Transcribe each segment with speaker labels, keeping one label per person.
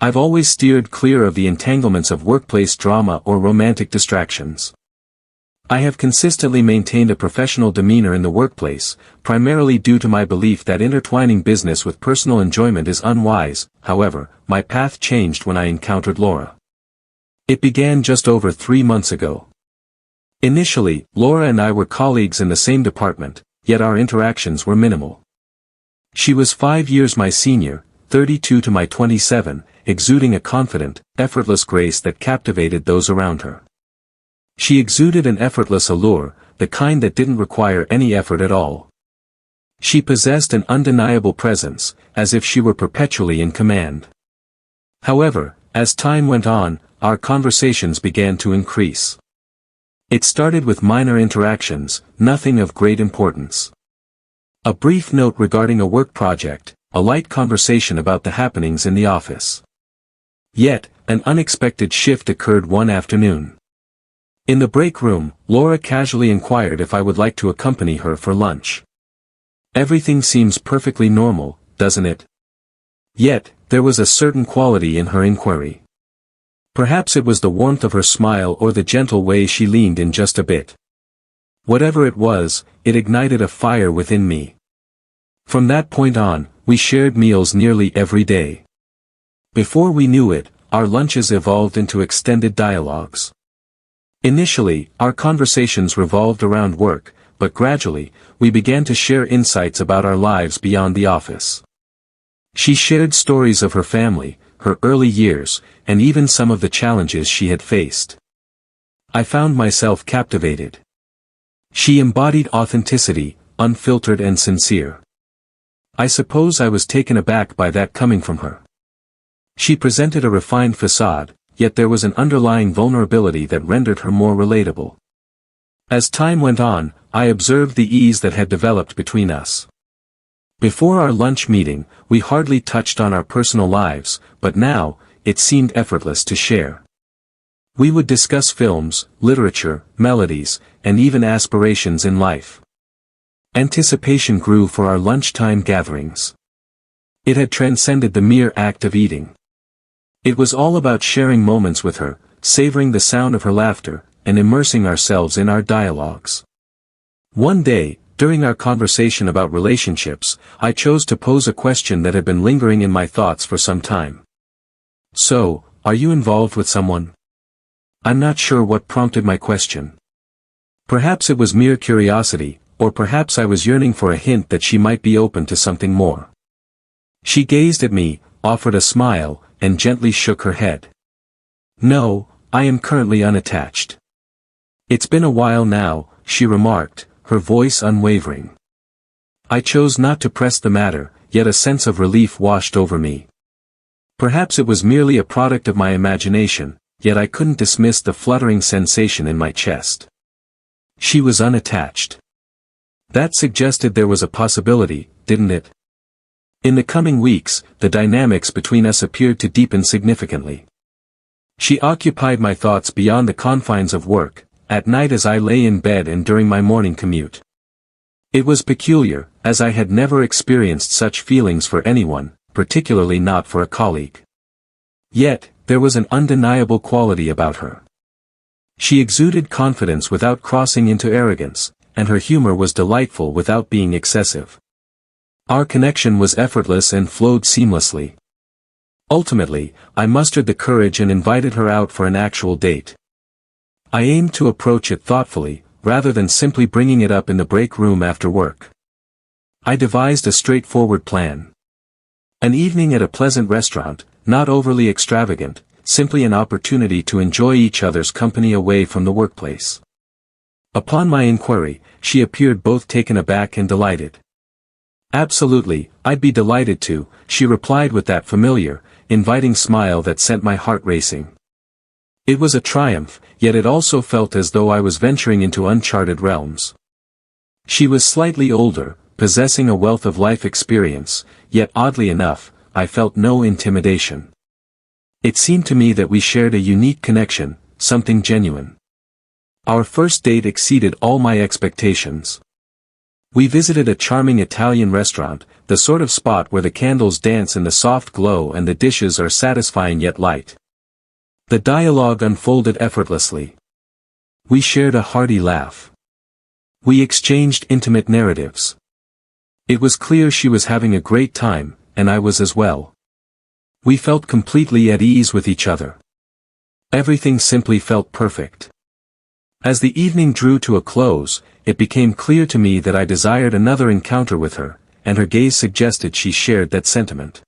Speaker 1: I've always steered clear of the entanglements of workplace drama or romantic distractions. I have consistently maintained a professional demeanor in the workplace, primarily due to my belief that intertwining business with personal enjoyment is unwise. However, my path changed when I encountered Laura. It began just over 3 months ago. Initially, Laura and I were colleagues in the same department, yet our interactions were minimal. She was 5 years my senior, 32 to my 27, exuding a confident, effortless grace that captivated those around her. She exuded an effortless allure, the kind that didn't require any effort at all. She possessed an undeniable presence, as if she were perpetually in command. However, as time went on, our conversations began to increase. It started with minor interactions, nothing of great importance. A brief note regarding a work project, a light conversation about the happenings in the office. Yet, an unexpected shift occurred one afternoon. In the break room, Laura casually inquired if I would like to accompany her for lunch. Everything seems perfectly normal, doesn't it? Yet, there was a certain quality in her inquiry. Perhaps it was the warmth of her smile or the gentle way she leaned in just a bit. Whatever it was, it ignited a fire within me. From that point on, we shared meals nearly every day. Before we knew it, our lunches evolved into extended dialogues. Initially, our conversations revolved around work, but gradually, we began to share insights about our lives beyond the office. She shared stories of her family, her early years, and even some of the challenges she had faced. I found myself captivated. She embodied authenticity, unfiltered and sincere. I suppose I was taken aback by that coming from her. She presented a refined facade, yet there was an underlying vulnerability that rendered her more relatable. As time went on, I observed the ease that had developed between us. Before our lunch meeting, we hardly touched on our personal lives, but now, it seemed effortless to share. We would discuss films, literature, melodies, and even aspirations in life. Anticipation grew for our lunchtime gatherings. It had transcended the mere act of eating. It was all about sharing moments with her, savoring the sound of her laughter, and immersing ourselves in our dialogues. One day, during our conversation about relationships, I chose to pose a question that had been lingering in my thoughts for some time. So, are you involved with someone? I'm not sure what prompted my question. Perhaps it was mere curiosity, or perhaps I was yearning for a hint that she might be open to something more. She gazed at me, offered a smile, and gently shook her head. No, I am currently unattached. It's been a while now, she remarked, her voice unwavering. I chose not to press the matter, yet a sense of relief washed over me. Perhaps it was merely a product of my imagination, yet I couldn't dismiss the fluttering sensation in my chest. She was unattached. That suggested there was a possibility, didn't it? In the coming weeks, the dynamics between us appeared to deepen significantly. She occupied my thoughts beyond the confines of work, at night as I lay in bed and during my morning commute. It was peculiar, as I had never experienced such feelings for anyone, particularly not for a colleague. Yet, there was an undeniable quality about her. She exuded confidence without crossing into arrogance, and her humor was delightful without being excessive. Our connection was effortless and flowed seamlessly. Ultimately, I mustered the courage and invited her out for an actual date. I aimed to approach it thoughtfully, rather than simply bringing it up in the break room after work. I devised a straightforward plan. An evening at a pleasant restaurant, not overly extravagant, simply an opportunity to enjoy each other's company away from the workplace. Upon my inquiry, she appeared both taken aback and delighted. Absolutely, I'd be delighted to, she replied with that familiar, inviting smile that sent my heart racing. It was a triumph, yet it also felt as though I was venturing into uncharted realms. She was slightly older, possessing a wealth of life experience, yet oddly enough, I felt no intimidation. It seemed to me that we shared a unique connection, something genuine. Our first date exceeded all my expectations. We visited a charming Italian restaurant, the sort of spot where the candles dance in the soft glow and the dishes are satisfying yet light. The dialogue unfolded effortlessly. We shared a hearty laugh. We exchanged intimate narratives. It was clear she was having a great time, and I was as well. We felt completely at ease with each other. Everything simply felt perfect. As the evening drew to a close, it became clear to me that I desired another encounter with her, and her gaze suggested she shared that sentiment.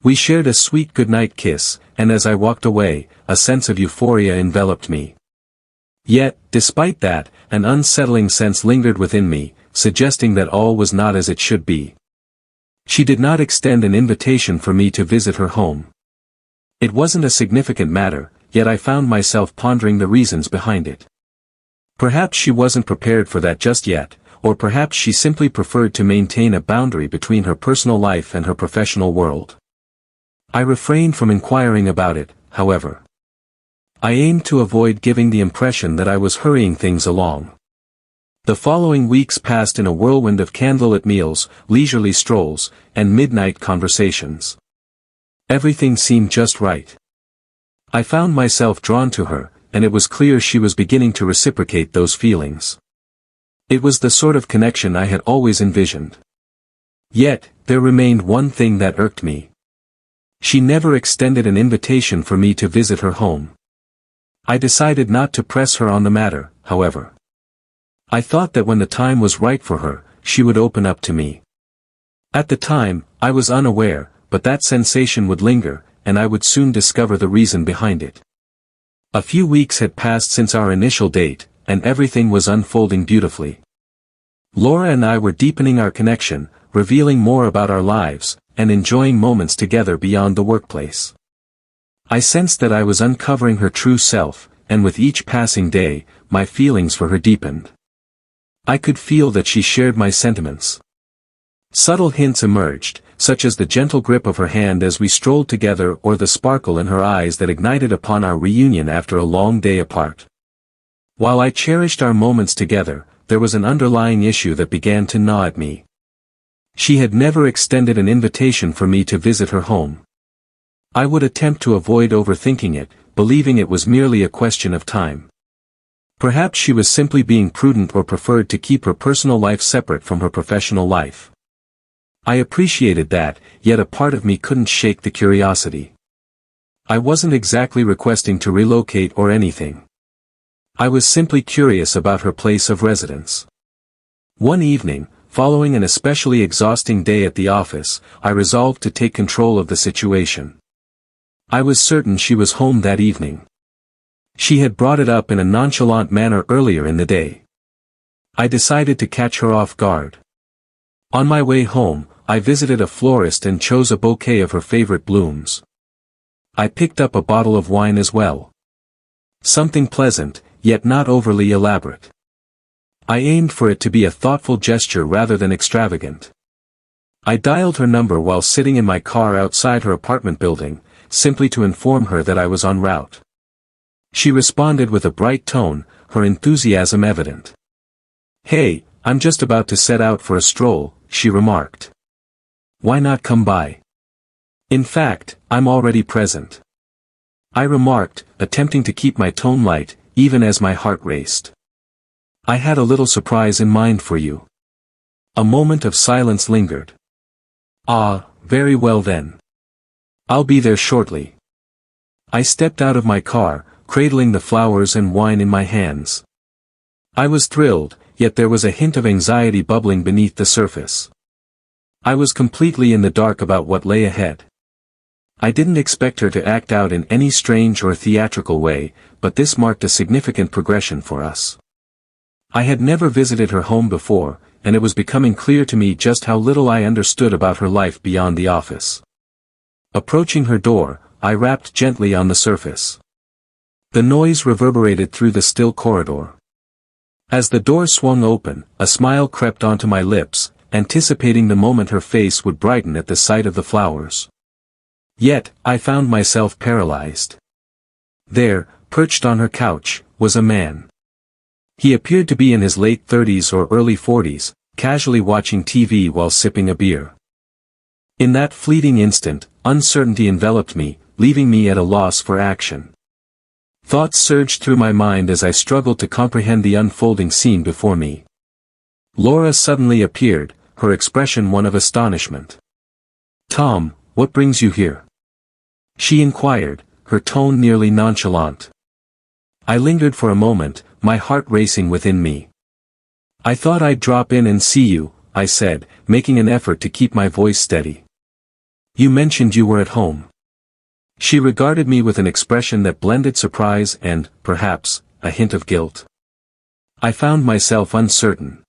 Speaker 1: We shared a sweet goodnight kiss, and as I walked away, a sense of euphoria enveloped me. Yet, despite that, an unsettling sense lingered within me, suggesting that all was not as it should be. She did not extend an invitation for me to visit her home. It wasn't a significant matter, yet I found myself pondering the reasons behind it. Perhaps she wasn't prepared for that just yet, or perhaps she simply preferred to maintain a boundary between her personal life and her professional world. I refrained from inquiring about it, however. I aimed to avoid giving the impression that I was hurrying things along. The following weeks passed in a whirlwind of candlelit meals, leisurely strolls, and midnight conversations. Everything seemed just right. I found myself drawn to her, and it was clear she was beginning to reciprocate those feelings. It was the sort of connection I had always envisioned. Yet, there remained one thing that irked me. She never extended an invitation for me to visit her home. I decided not to press her on the matter, however. I thought that when the time was right for her, she would open up to me. At the time, I was unaware, but that sensation would linger, and I would soon discover the reason behind it. A few weeks had passed since our initial date, and everything was unfolding beautifully. Laura and I were deepening our connection, revealing more about our lives, and enjoying moments together beyond the workplace. I sensed that I was uncovering her true self, and with each passing day, my feelings for her deepened. I could feel that she shared my sentiments. Subtle hints emerged, such as the gentle grip of her hand as we strolled together or the sparkle in her eyes that ignited upon our reunion after a long day apart. While I cherished our moments together, there was an underlying issue that began to gnaw at me. She had never extended an invitation for me to visit her home. I would attempt to avoid overthinking it, believing it was merely a question of time. Perhaps she was simply being prudent or preferred to keep her personal life separate from her professional life. I appreciated that, yet a part of me couldn't shake the curiosity. I wasn't exactly requesting to relocate or anything. I was simply curious about her place of residence. One evening, following an especially exhausting day at the office, I resolved to take control of the situation. I was certain she was home that evening. She had brought it up in a nonchalant manner earlier in the day. I decided to catch her off guard. On my way home, I visited a florist and chose a bouquet of her favorite blooms. I picked up a bottle of wine as well. Something pleasant, yet not overly elaborate. I aimed for it to be a thoughtful gesture rather than extravagant. I dialed her number while sitting in my car outside her apartment building, simply to inform her that I was en route. She responded with a bright tone, her enthusiasm evident. "Hey, I'm just about to set out for a stroll," she remarked. "Why not come by? In fact, I'm already present," I remarked, attempting to keep my tone light, even as my heart raced. "I had a little surprise in mind for you." A moment of silence lingered. "Ah, very well then. I'll be there shortly." I stepped out of my car, cradling the flowers and wine in my hands. I was thrilled, yet there was a hint of anxiety bubbling beneath the surface. I was completely in the dark about what lay ahead. I didn't expect her to act out in any strange or theatrical way, but this marked a significant progression for us. I had never visited her home before, and it was becoming clear to me just how little I understood about her life beyond the office. Approaching her door, I rapped gently on the surface. The noise reverberated through the still corridor. As the door swung open, a smile crept onto my lips, anticipating the moment her face would brighten at the sight of the flowers. Yet, I found myself paralyzed. There, perched on her couch, was a man. He appeared to be in his late 30s or early 40s, casually watching TV while sipping a beer. In that fleeting instant, uncertainty enveloped me, leaving me at a loss for action. Thoughts surged through my mind as I struggled to comprehend the unfolding scene before me. Laura suddenly appeared, her expression one of astonishment. "Tom, what brings you here?" she inquired, her tone nearly nonchalant. I lingered for a moment, my heart racing within me. "I thought I'd drop in and see you," I said, making an effort to keep my voice steady. "You mentioned you were at home." She regarded me with an expression that blended surprise and, perhaps, a hint of guilt. I found myself uncertain.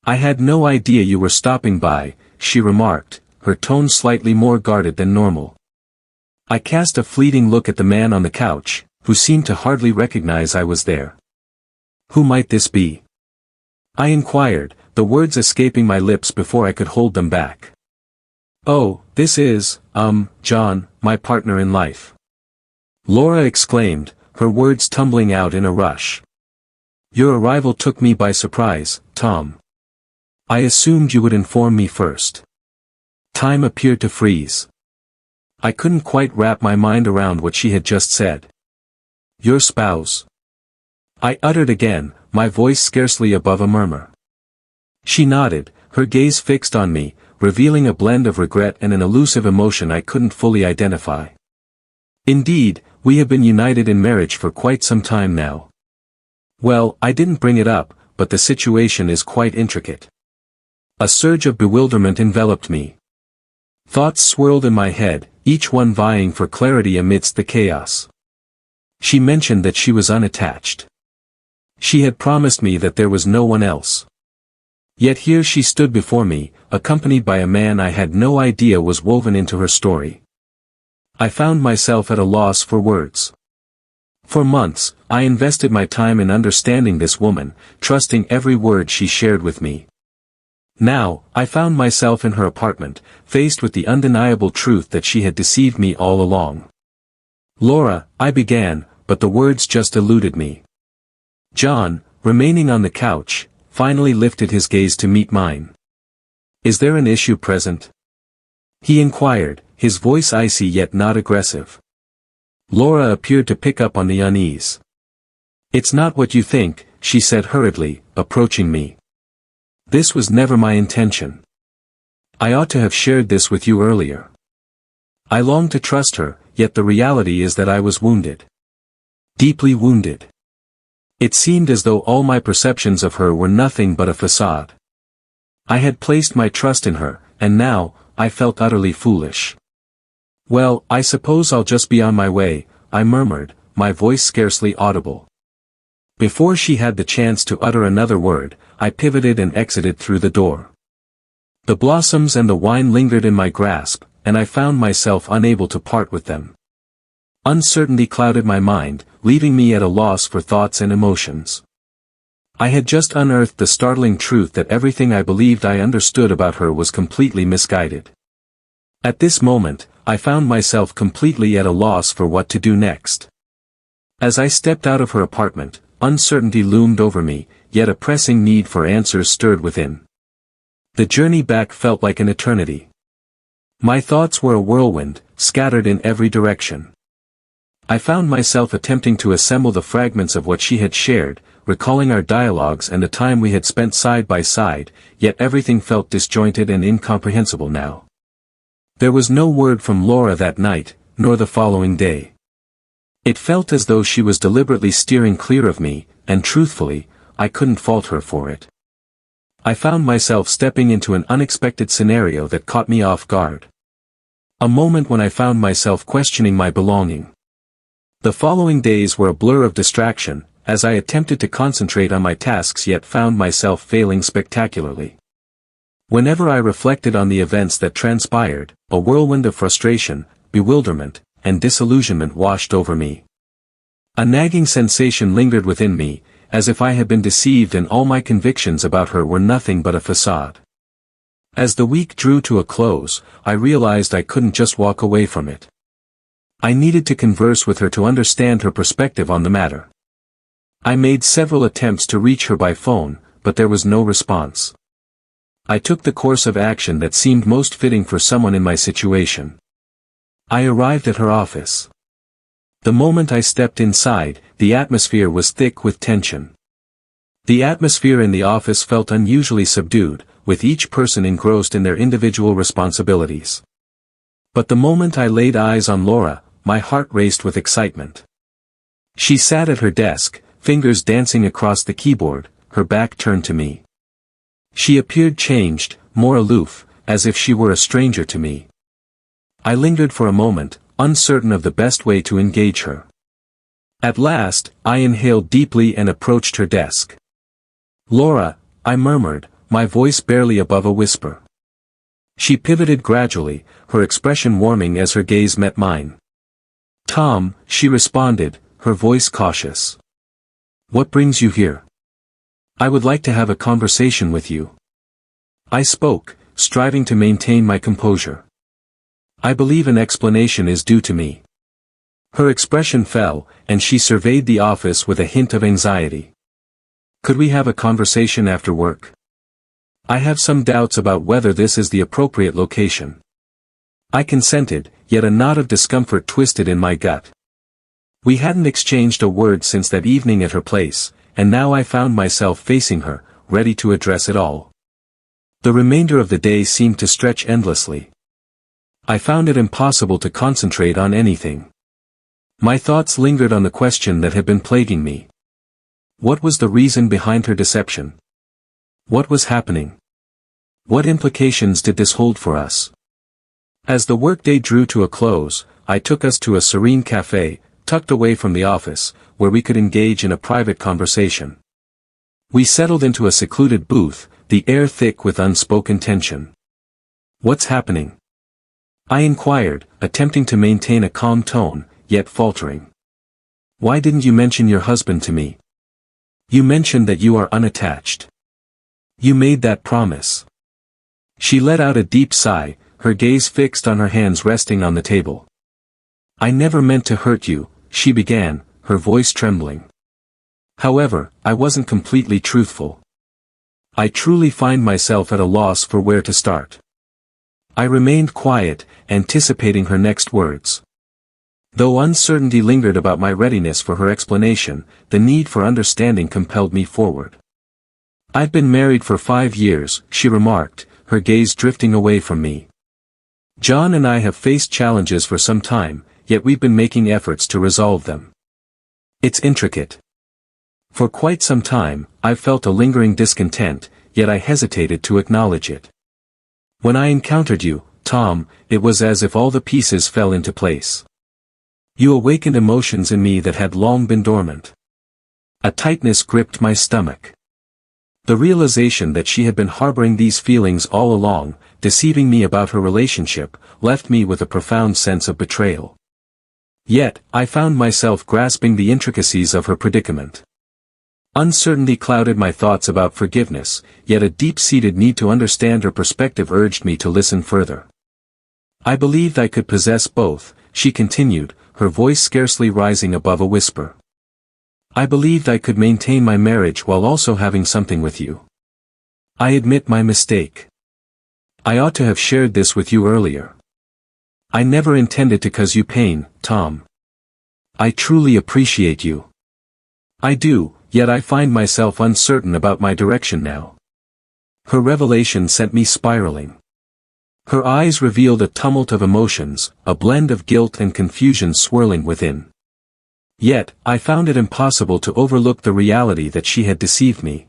Speaker 1: "I had no idea you were stopping by," she remarked, her tone slightly more guarded than normal. I cast a fleeting look at the man on the couch, who seemed to hardly recognize I was there. "Who might this be?" I inquired, the words escaping my lips before I could hold them back. "Oh, this is, John, my partner in life," Laura exclaimed, her words tumbling out in a rush. "Your arrival took me by surprise, Tom. I assumed you would inform me first." Time appeared to freeze. I couldn't quite wrap my mind around what she had just said. "Your spouse?" I uttered again, my voice scarcely above a murmur. She nodded, her gaze fixed on me, revealing a blend of regret and an elusive emotion I couldn't fully identify. "Indeed, we have been united in marriage for quite some time now." "Well, I didn't bring it up, but the situation is quite intricate." A surge of bewilderment enveloped me. Thoughts swirled in my head, each one vying for clarity amidst the chaos. She mentioned that she was unattached. She had promised me that there was no one else. Yet here she stood before me, accompanied by a man I had no idea was woven into her story. I found myself at a loss for words. For months, I invested my time in understanding this woman, trusting every word she shared with me. Now, I found myself in her apartment, faced with the undeniable truth that she had deceived me all along. "Laura," I began, but the words just eluded me. John, remaining on the couch, finally lifted his gaze to meet mine. "Is there an issue present?" he inquired, his voice icy yet not aggressive. Laura appeared to pick up on the unease. "It's not what you think," she said hurriedly, approaching me. "This was never my intention. I ought to have shared this with you earlier." I longed to trust her, yet the reality is that I was wounded. Deeply wounded. It seemed as though all my perceptions of her were nothing but a facade. I had placed my trust in her, and now, I felt utterly foolish. "Well, I suppose I'll just be on my way," I murmured, my voice scarcely audible. Before she had the chance to utter another word, I pivoted and exited through the door. The blossoms and the wine lingered in my grasp, and I found myself unable to part with them. Uncertainty clouded my mind, leaving me at a loss for thoughts and emotions. I had just unearthed the startling truth that everything I believed I understood about her was completely misguided. At this moment, I found myself completely at a loss for what to do next. As I stepped out of her apartment, uncertainty loomed over me, yet a pressing need for answers stirred within. The journey back felt like an eternity. My thoughts were a whirlwind, scattered in every direction. I found myself attempting to assemble the fragments of what she had shared, recalling our dialogues and the time we had spent side by side, yet everything felt disjointed and incomprehensible now. There was no word from Laura that night, nor the following day. It felt as though she was deliberately steering clear of me, and truthfully, I couldn't fault her for it. I found myself stepping into an unexpected scenario that caught me off guard. A moment when I found myself questioning my belonging. The following days were a blur of distraction, as I attempted to concentrate on my tasks yet found myself failing spectacularly. Whenever I reflected on the events that transpired, a whirlwind of frustration, bewilderment, and disillusionment washed over me. A nagging sensation lingered within me, as if I had been deceived and all my convictions about her were nothing but a facade. As the week drew to a close, I realized I couldn't just walk away from it. I needed to converse with her to understand her perspective on the matter. I made several attempts to reach her by phone, but there was no response. I took the course of action that seemed most fitting for someone in my situation. I arrived at her office. The moment I stepped inside, the atmosphere was thick with tension. The atmosphere in the office felt unusually subdued, with each person engrossed in their individual responsibilities. But the moment I laid eyes on Laura, my heart raced with excitement. She sat at her desk, fingers dancing across the keyboard, her back turned to me. She appeared changed, more aloof, as if she were a stranger to me. I lingered for a moment, uncertain of the best way to engage her. At last, I inhaled deeply and approached her desk. "Laura," I murmured, my voice barely above a whisper. She pivoted gradually, her expression warming as her gaze met mine. "Tom," she responded, her voice cautious. "What brings you here?" "I would like to have a conversation with you." I spoke, striving to maintain my composure. "I believe an explanation is due to me." Her expression fell, and she surveyed the office with a hint of anxiety. "Could we have a conversation after work? I have some doubts about whether this is the appropriate location." I consented, yet a knot of discomfort twisted in my gut. We hadn't exchanged a word since that evening at her place, and now I found myself facing her, ready to address it all. The remainder of the day seemed to stretch endlessly. I found it impossible to concentrate on anything. My thoughts lingered on the question that had been plaguing me. What was the reason behind her deception? What was happening? What implications did this hold for us? As the workday drew to a close, I took us to a serene cafe, tucked away from the office, where we could engage in a private conversation. We settled into a secluded booth, the air thick with unspoken tension. "What's happening?" I inquired, attempting to maintain a calm tone, yet faltering. "Why didn't you mention your husband to me? You mentioned that you are unattached. You made that promise." She let out a deep sigh, her gaze fixed on her hands resting on the table. "I never meant to hurt you," she began, her voice trembling. "However, I wasn't completely truthful. I truly find myself at a loss for where to start." I remained quiet, anticipating her next words. Though uncertainty lingered about my readiness for her explanation, the need for understanding compelled me forward. "I've been married for 5 years, she remarked, her gaze drifting away from me. "John and I have faced challenges for some time, yet we've been making efforts to resolve them. It's intricate. For quite some time, I've felt a lingering discontent, yet I hesitated to acknowledge it. When I encountered you, Tom, it was as if all the pieces fell into place. You awakened emotions in me that had long been dormant. A tightness gripped my stomach. The realization that she had been harboring these feelings all along, deceiving me about her relationship, left me with a profound sense of betrayal. Yet, I found myself grasping the intricacies of her predicament. Uncertainty clouded my thoughts about forgiveness, yet a deep-seated need to understand her perspective urged me to listen further. "I believed I could possess both," she continued, her voice scarcely rising above a whisper. "I believed I could maintain my marriage while also having something with you. I admit my mistake. I ought to have shared this with you earlier. I never intended to cause you pain, Tom. I truly appreciate you. I do, yet I find myself uncertain about my direction now." Her revelation sent me spiraling. Her eyes revealed a tumult of emotions, a blend of guilt and confusion swirling within. Yet, I found it impossible to overlook the reality that she had deceived me.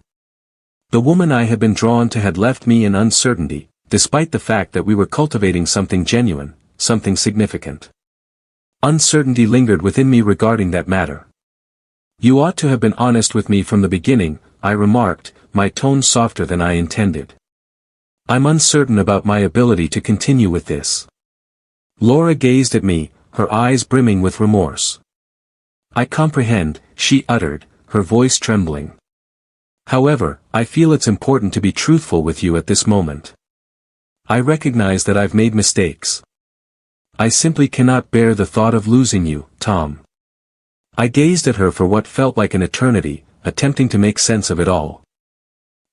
Speaker 1: The woman I had been drawn to had left me in uncertainty, despite the fact that we were cultivating something genuine, something significant. Uncertainty lingered within me regarding that matter. "You ought to have been honest with me from the beginning," I remarked, my tone softer than I intended. "I'm uncertain about my ability to continue with this." Laura gazed at me, her eyes brimming with remorse. "I comprehend," she uttered, her voice trembling. "However, I feel it's important to be truthful with you at this moment. I recognize that I've made mistakes. I simply cannot bear the thought of losing you, Tom." I gazed at her for what felt like an eternity, attempting to make sense of it all.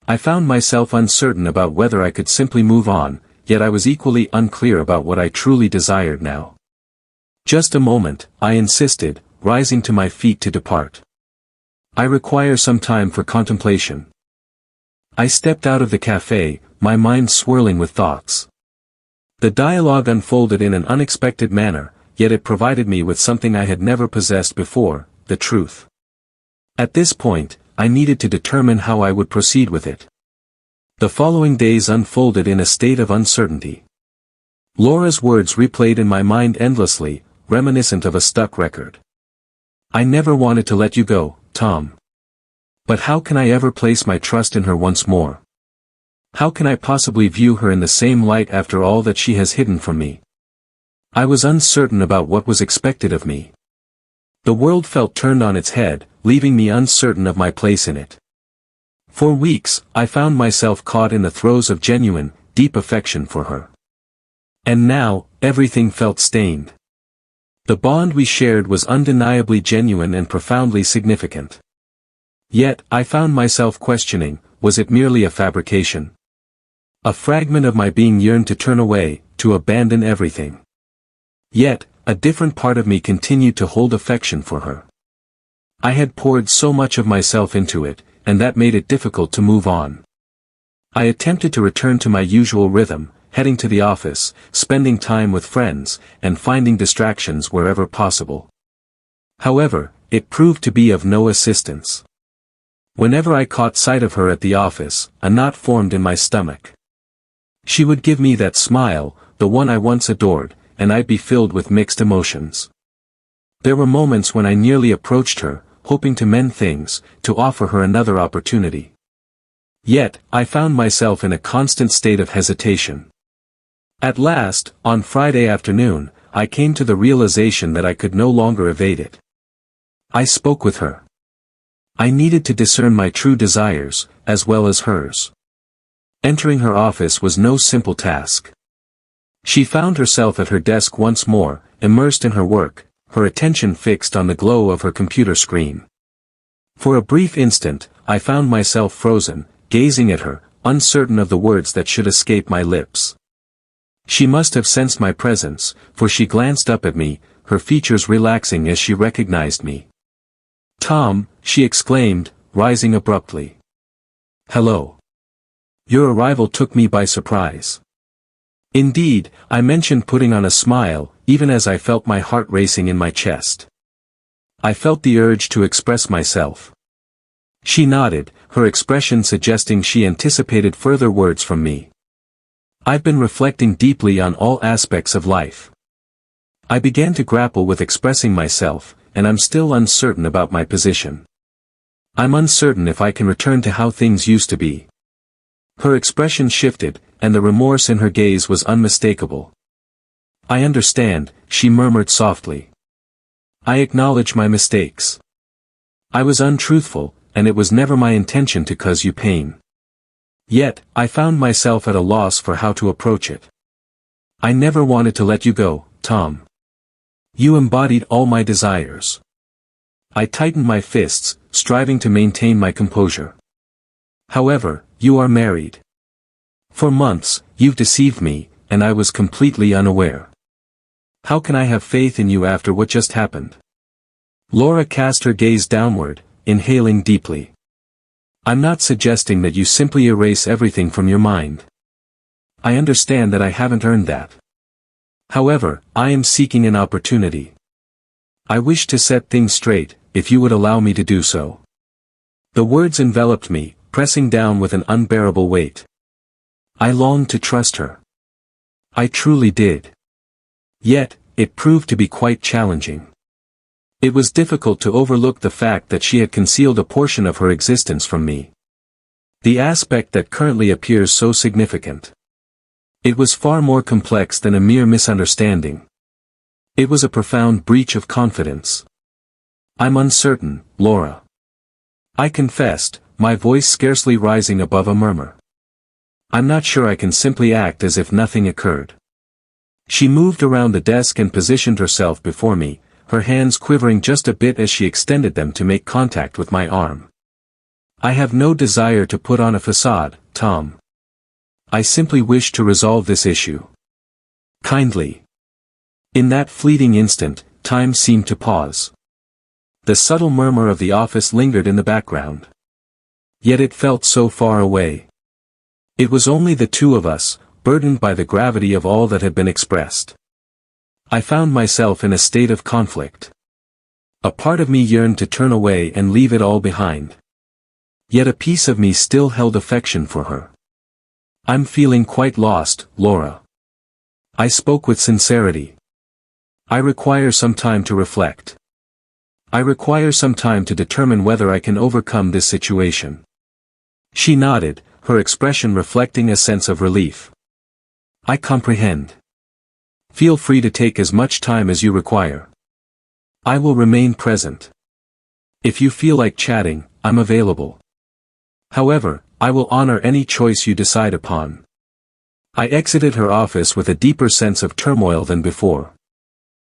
Speaker 1: I found myself uncertain about whether I could simply move on, yet I was equally unclear about what I truly desired now. "Just a moment," I insisted, rising to my feet to depart. "I require some time for contemplation." I stepped out of the cafe, my mind swirling with thoughts. The dialogue unfolded in an unexpected manner, yet it provided me with something I had never possessed before, the truth. At this point, I needed to determine how I would proceed with it. The following days unfolded in a state of uncertainty. Laura's words replayed in my mind endlessly, reminiscent of a stuck record. "I never wanted to let you go, Tom. But how can I ever place my trust in her once more? How can I possibly view her in the same light after all that she has hidden from me?" I was uncertain about what was expected of me. The world felt turned on its head, leaving me uncertain of my place in it. For weeks, I found myself caught in the throes of genuine, deep affection for her. And now, everything felt stained. The bond we shared was undeniably genuine and profoundly significant. Yet, I found myself questioning, was it merely a fabrication? A fragment of my being yearned to turn away, to abandon everything. Yet, a different part of me continued to hold affection for her. I had poured so much of myself into it, and that made it difficult to move on. I attempted to return to my usual rhythm, heading to the office, spending time with friends, and finding distractions wherever possible. However, it proved to be of no assistance. Whenever I caught sight of her at the office, a knot formed in my stomach. She would give me that smile, the one I once adored, and I'd be filled with mixed emotions. There were moments when I nearly approached her, hoping to mend things, to offer her another opportunity. Yet, I found myself in a constant state of hesitation. At last, on Friday afternoon, I came to the realization that I could no longer evade it. I spoke with her. I needed to discern my true desires, as well as hers. Entering her office was no simple task. She found herself at her desk once more, immersed in her work, her attention fixed on the glow of her computer screen. For a brief instant, I found myself frozen, gazing at her, uncertain of the words that should escape my lips. She must have sensed my presence, for she glanced up at me, her features relaxing as she recognized me. "Tom," she exclaimed, rising abruptly. "Hello. Your arrival took me by surprise." Indeed, I mentioned putting on a smile, even as I felt my heart racing in my chest. I felt the urge to express myself. She nodded, her expression suggesting she anticipated further words from me. "I've been reflecting deeply on all aspects of life. I began to grapple with expressing myself, and I'm still uncertain about my position. I'm uncertain if I can return to how things used to be." Her expression shifted, and the remorse in her gaze was unmistakable. "I understand," she murmured softly. "I acknowledge my mistakes. I was untruthful, and it was never my intention to cause you pain." Yet, I found myself at a loss for how to approach it. "I never wanted to let you go, Tom. You embodied all my desires." I tightened my fists, striving to maintain my composure. "However, you are married. For months, you've deceived me, and I was completely unaware. How can I have faith in you after what just happened?" Laura cast her gaze downward, inhaling deeply. "I'm not suggesting that you simply erase everything from your mind. I understand that I haven't earned that. However, I am seeking an opportunity. I wish to set things straight, if you would allow me to do so." The words enveloped me, pressing down with an unbearable weight. I longed to trust her. I truly did. Yet, it proved to be quite challenging. It was difficult to overlook the fact that she had concealed a portion of her existence from me. The aspect that currently appears so significant. It was far more complex than a mere misunderstanding. It was a profound breach of confidence. "I'm uncertain, Laura," I confessed, my voice scarcely rising above a murmur. "I'm not sure I can simply act as if nothing occurred." She moved around the desk and positioned herself before me, her hands quivering just a bit as she extended them to make contact with my arm. I have no desire to put on a facade, Tom. I simply wish to resolve this issue. Kindly. In that fleeting instant, time seemed to pause. The subtle murmur of the office lingered in the background. Yet it felt so far away. It was only the two of us, burdened by the gravity of all that had been expressed. I found myself in a state of conflict. A part of me yearned to turn away and leave it all behind. Yet a piece of me still held affection for her. I'm feeling quite lost, Laura. I spoke with sincerity. I require some time to reflect. I require some time to determine whether I can overcome this situation. She nodded, her expression reflecting a sense of relief. I comprehend. Feel free to take as much time as you require. I will remain present. If you feel like chatting, I'm available. However, I will honor any choice you decide upon. I exited her office with a deeper sense of turmoil than before.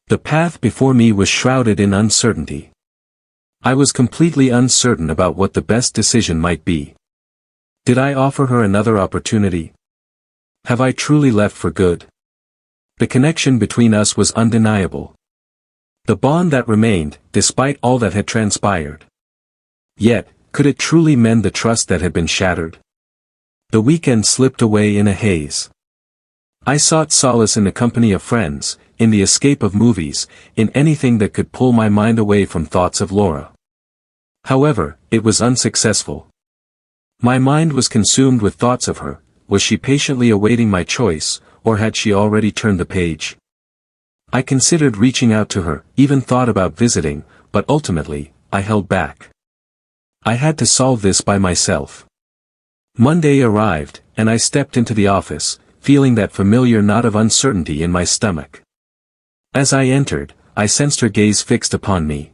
Speaker 1: The path before me was shrouded in uncertainty. I was completely uncertain about what the best decision might be. Did I offer her another opportunity? Have I truly left for good? The connection between us was undeniable. The bond that remained, despite all that had transpired. Yet, could it truly mend the trust that had been shattered? The weekend slipped away in a haze. I sought solace in the company of friends, in the escape of movies, in anything that could pull my mind away from thoughts of Laura. However, it was unsuccessful. My mind was consumed with thoughts of her. Was she patiently awaiting my choice, or had she already turned the page? I considered reaching out to her, even thought about visiting, but ultimately, I held back. I had to solve this by myself. Monday arrived, and I stepped into the office, feeling that familiar knot of uncertainty in my stomach. As I entered, I sensed her gaze fixed upon me.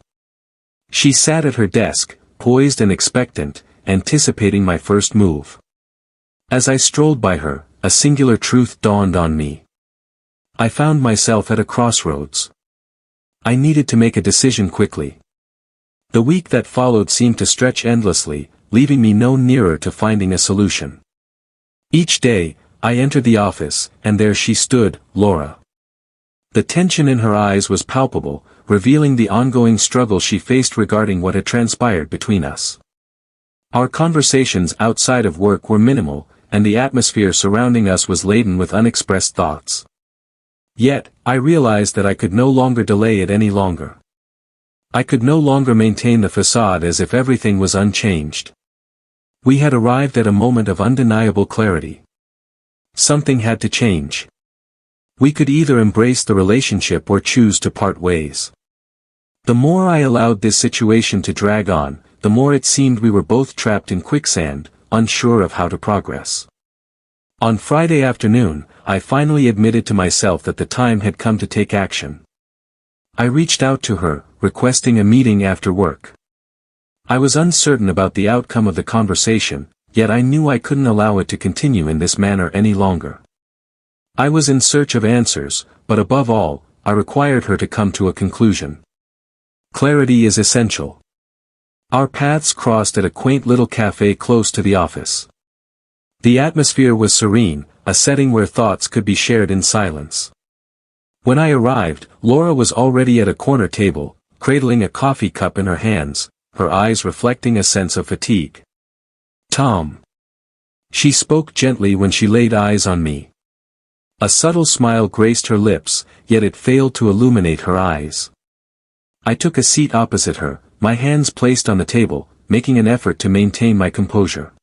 Speaker 1: She sat at her desk, poised and expectant, anticipating my first move. As I strolled by her, a singular truth dawned on me. I found myself at a crossroads. I needed to make a decision quickly. The week that followed seemed to stretch endlessly, leaving me no nearer to finding a solution. Each day, I entered the office, and there she stood, Laura. The tension in her eyes was palpable, revealing the ongoing struggle she faced regarding what had transpired between us. Our conversations outside of work were minimal, and the atmosphere surrounding us was laden with unexpressed thoughts. Yet, I realized that I could no longer delay it any longer. I could no longer maintain the facade as if everything was unchanged. We had arrived at a moment of undeniable clarity. Something had to change. We could either embrace the relationship or choose to part ways. The more I allowed this situation to drag on, the more it seemed we were both trapped in quicksand, unsure of how to progress. On Friday afternoon, I finally admitted to myself that the time had come to take action. I reached out to her, requesting a meeting after work. I was uncertain about the outcome of the conversation, yet I knew I couldn't allow it to continue in this manner any longer. I was in search of answers, but above all, I required her to come to a conclusion. Clarity is essential. Our paths crossed at a quaint little cafe close to the office. The atmosphere was serene, a setting where thoughts could be shared in silence. When I arrived, Laura was already at a corner table, cradling a coffee cup in her hands, her eyes reflecting a sense of fatigue. Tom. She spoke gently when she laid eyes on me. A subtle smile graced her lips, yet it failed to illuminate her eyes. I took a seat opposite her, my hands placed on the table, making an effort to maintain my composure.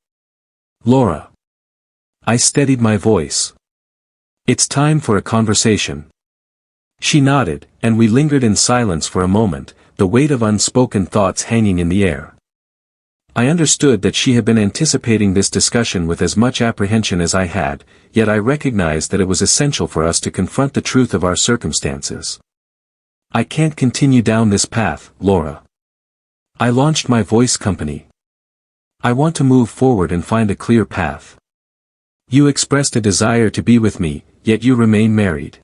Speaker 1: Laura. I steadied my voice. It's time for a conversation. She nodded, and we lingered in silence for a moment, the weight of unspoken thoughts hanging in the air. I understood that she had been anticipating this discussion with as much apprehension as I had, yet I recognized that it was essential for us to confront the truth of our circumstances. I can't continue down this path, Laura. I launched my voice company. I want to move forward and find a clear path. You expressed a desire to be with me, yet you remain married.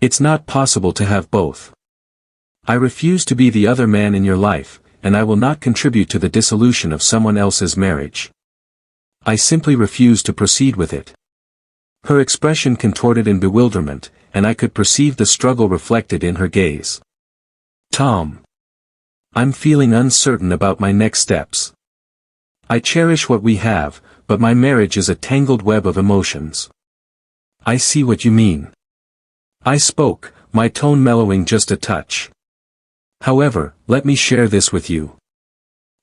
Speaker 1: It's not possible to have both. I refuse to be the other man in your life, and I will not contribute to the dissolution of someone else's marriage. I simply refuse to proceed with it." Her expression contorted in bewilderment, and I could perceive the struggle reflected in her gaze. "Tom. I'm feeling uncertain about my next steps. I cherish what we have, but my marriage is a tangled web of emotions." "I see what you mean." I spoke, my tone mellowing just a touch. "However, let me share this with you.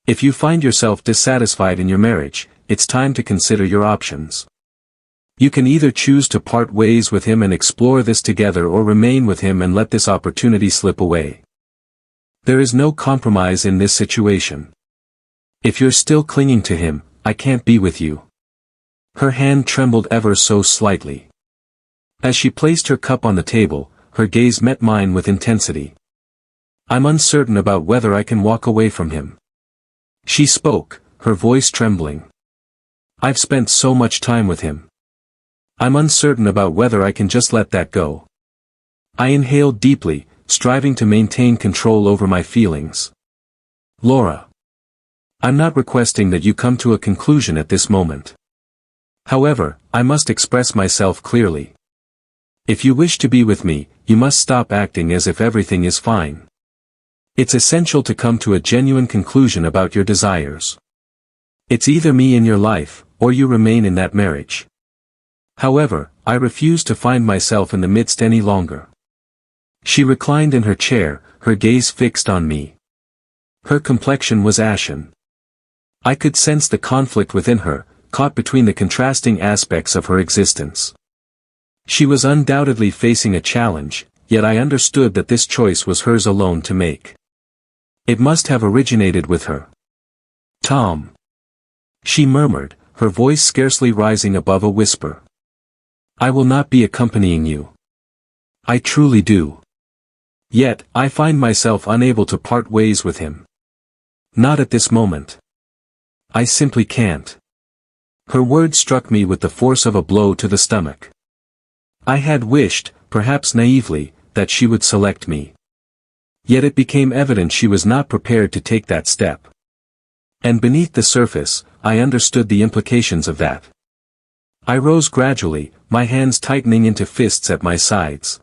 Speaker 1: If you find yourself dissatisfied in your marriage, it's time to consider your options. You can either choose to part ways with him and explore this together, or remain with him and let this opportunity slip away. There is no compromise in this situation. If you're still clinging to him, I can't be with you." Her hand trembled ever so slightly. As she placed her cup on the table, her gaze met mine with intensity. "I'm uncertain about whether I can walk away from him." She spoke, her voice trembling. "I've spent so much time with him. I'm uncertain about whether I can just let that go." I inhaled deeply, striving to maintain control over my feelings. "Laura. I'm not requesting that you come to a conclusion at this moment. However, I must express myself clearly. If you wish to be with me, you must stop acting as if everything is fine. It's essential to come to a genuine conclusion about your desires. It's either me in your life, or you remain in that marriage. However, I refuse to find myself in the midst any longer." She reclined in her chair, her gaze fixed on me. Her complexion was ashen. I could sense the conflict within her, caught between the contrasting aspects of her existence. She was undoubtedly facing a challenge, yet I understood that this choice was hers alone to make. It must have originated with her. "Tom," she murmured, her voice scarcely rising above a whisper. "I will not be accompanying you. I truly do. Yet, I find myself unable to part ways with him. Not at this moment. I simply can't." Her words struck me with the force of a blow to the stomach. I had wished, perhaps naively, that she would select me. Yet it became evident she was not prepared to take that step. And beneath the surface, I understood the implications of that. I rose gradually, my hands tightening into fists at my sides.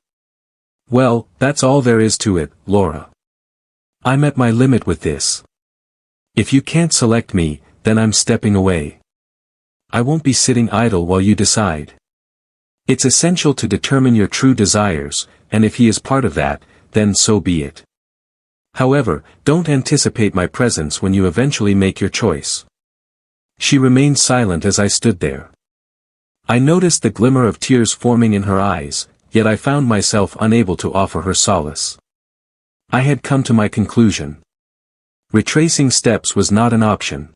Speaker 1: "Well, that's all there is to it, Laura. I'm at my limit with this. If you can't select me, then I'm stepping away. I won't be sitting idle while you decide. It's essential to determine your true desires, and if he is part of that, then so be it. However, don't anticipate my presence when you eventually make your choice." She remained silent as I stood there. I noticed the glimmer of tears forming in her eyes, yet I found myself unable to offer her solace. I had come to my conclusion. Retracing steps was not an option.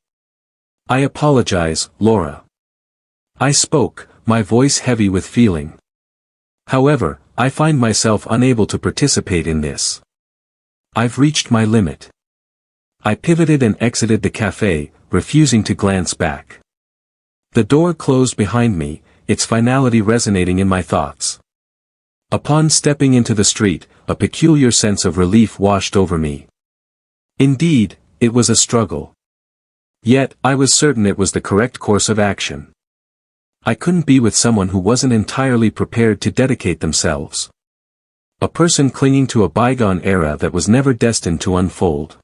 Speaker 1: "I apologize, Laura." I spoke, my voice heavy with feeling. "However, I find myself unable to participate in this. I've reached my limit." I pivoted and exited the cafe, refusing to glance back. The door closed behind me, its finality resonating in my thoughts. Upon stepping into the street, a peculiar sense of relief washed over me. Indeed, it was a struggle. Yet, I was certain it was the correct course of action. I couldn't be with someone who wasn't entirely prepared to dedicate themselves. A person clinging to a bygone era that was never destined to unfold.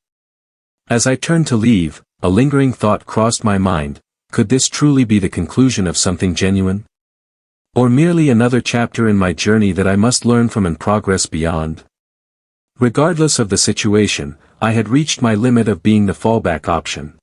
Speaker 1: As I turned to leave, a lingering thought crossed my mind: could this truly be the conclusion of something genuine? Or merely another chapter in my journey that I must learn from and progress beyond? Regardless of the situation, I had reached my limit of being the fallback option.